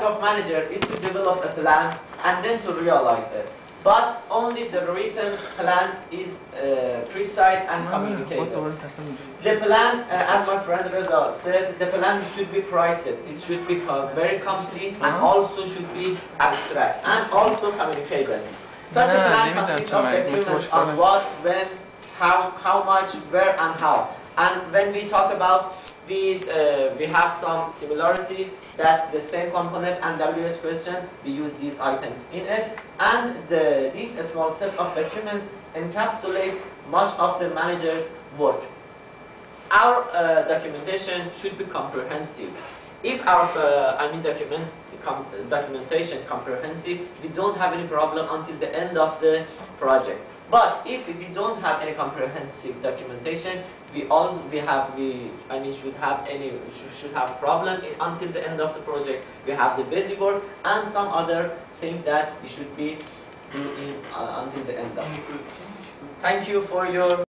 of manager is to develop a plan and then to realize it. But only the written plan is precise and communicated. The plan, as my friend Reza said, the plan should be priced. It should be very complete and also should be abstract and also communicated. Such a plan consists of documents on what, when, how much, where, and how. And when we talk about we have some similarity that the same component and WH question, we use these items in it, and this small set of documents encapsulates much of the manager's work. Our documentation should be comprehensive. If our documentation comprehensive, we don't have any problem until the end of the project. But if we don't have any comprehensive documentation, should have problem until the end of the project. We have the basic work and some other thing that we should be doing until the end of. Thank you for your